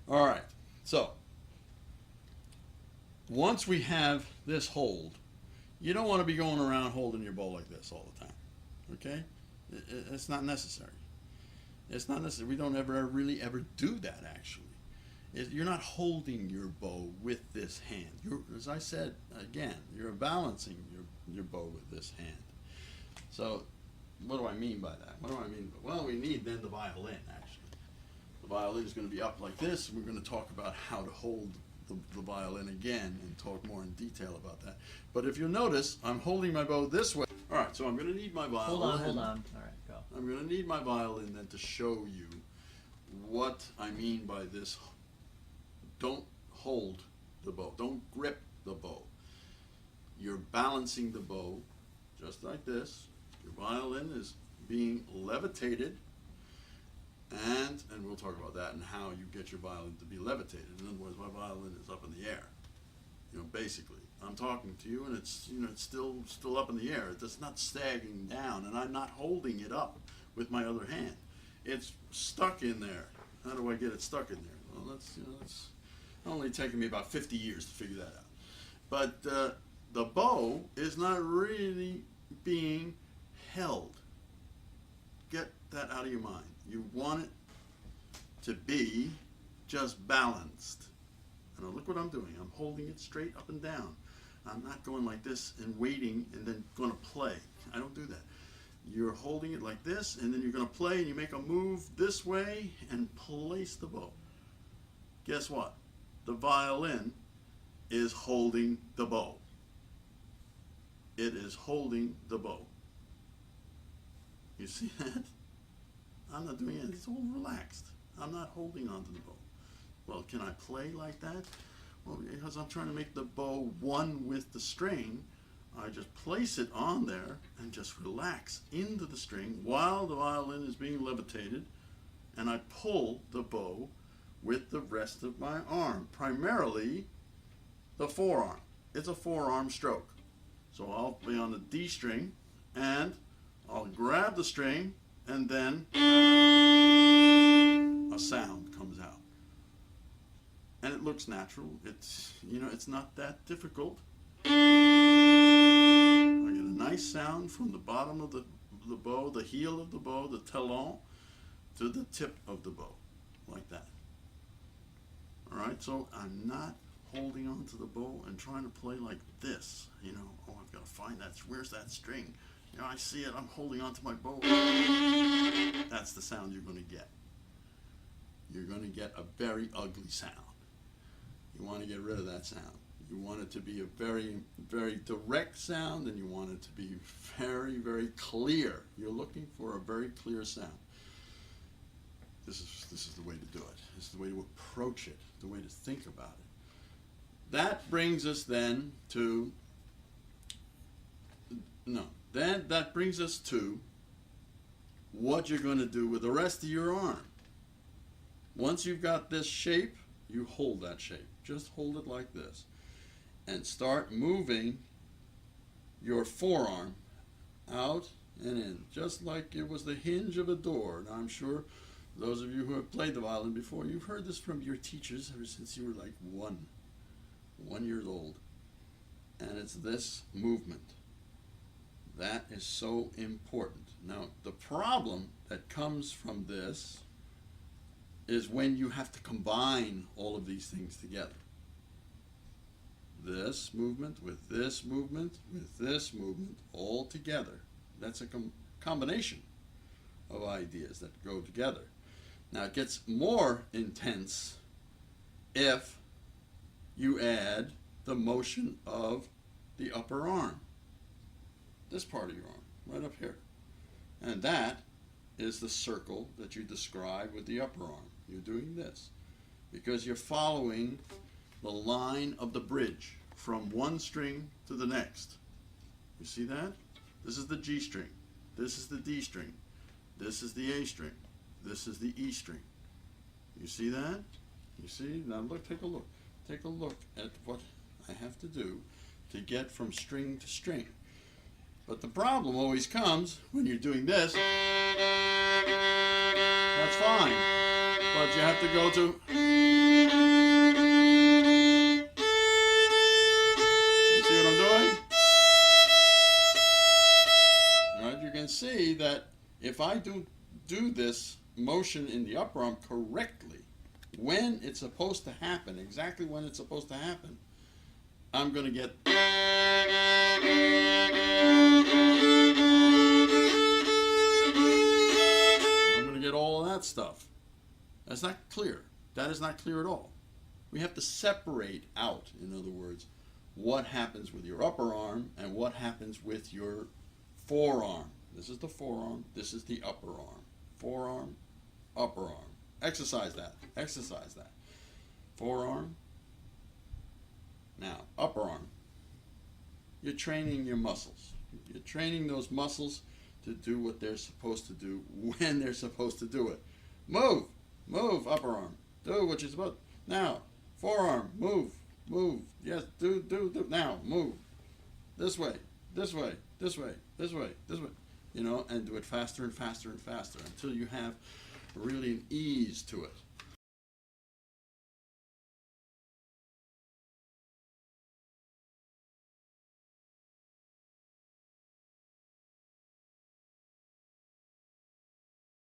All right. So once we have this hold, you don't want to be going around holding your bow like this all the time. Okay? It's not necessary. It's not necessary. We don't ever really ever do that actually. You're not holding your bow with this hand. As I said again, you're balancing your bow with this hand. So, what do I mean by that? What do I mean? Well, we need then the violin actually. The violin is going to be up like this. And we're going to talk about how to hold the violin again and talk more in detail about that. But if you'll notice, I'm holding my bow this way. All right, so I'm going to need my violin. Hold on. All right, go. I'm going to need my violin then to show you what I mean by this. Don't hold the bow. Don't grip the bow. You're balancing the bow just like this. Your violin is being levitated, and we'll talk about that and how you get your violin to be levitated. In other words, my violin is up in the air. Basically, I'm talking to you, and it's it's still up in the air. It's not sagging down, and I'm not holding it up with my other hand. It's stuck in there. How do I get it stuck in there? Well, that's only taken me about 50 years to figure that out. But the bow is not really being held. Get that out of your mind. You want it to be just balanced. And look what I'm doing. I'm holding it straight up and down. I'm not going like this and waiting and then going to play. I don't do that. You're holding it like this, and then you're going to play, and you make a move this way and place the bow. Guess what? The violin is holding the bow. It is holding the bow. You see that? I'm not doing it. It's all relaxed. I'm not holding onto the bow. Well, can I play like that? Well, because I'm trying to make the bow one with the string, I just place it on there and just relax into the string while the violin is being levitated, and I pull the bow with the rest of my arm, primarily the forearm. It's a forearm stroke. So I'll be on the D string, and I'll grab the string, and then a sound comes out. And it looks natural. It's not that difficult. I get a nice sound from the bottom of the bow, the heel of the bow, the talon, to the tip of the bow, like that. All right, so I'm not holding on to the bow and trying to play like this. Oh, I've got to find that. Where's that string? I see it. I'm holding on to my bow. That's the sound you're going to get. You're going to get a very ugly sound. You want to get rid of that sound. You want it to be a very, very direct sound, and you want it to be very, very clear. You're looking for a very clear sound. This is the way to do it. This is the way to approach it, the way to think about it. That brings us then to, that brings us to what you're going to do with the rest of your arm. Once you've got this shape, you hold that shape. Just hold it like this. And start moving your forearm out and in, just like it was the hinge of a door. Now I'm sure those of you who have played the violin before, you've heard this from your teachers ever since you were like one year old. And it's this movement. That is so important. Now, the problem that comes from this is when you have to combine all of these things together. This movement with this movement with this movement all together. That's a combination of ideas that go together. Now it gets more intense if you add the motion of the upper arm. This part of your arm, right up here. And that is the circle that you describe with the upper arm. You're doing this because you're following the line of the bridge from one string to the next. You see that? This is the G string. This is the D string. This is the A string. This is the E string. You see that? You see? Now look, take a look. Take a look at what I have to do to get from string to string. But the problem always comes when you're doing this. That's fine. But you have to go to if I do this motion in the upper arm correctly, when it's supposed to happen, exactly when it's supposed to happen, I'm going to get. I'm going to get all of that stuff. That's not clear. That is not clear at all. We have to separate out, in other words, what happens with your upper arm and what happens with your forearm. This is the forearm. This is the upper arm. Forearm, upper arm. Exercise that. Exercise that. Forearm. Now, upper arm. You're training your muscles. You're training those muscles to do what they're supposed to do when they're supposed to do it. Move. Move, upper arm. Do what you're supposed to. Now, forearm. Move. Move. Yes, do. Now, move. This way. This way. This way. This way. This way. You know, and do it faster and faster and faster until you have really an ease to it.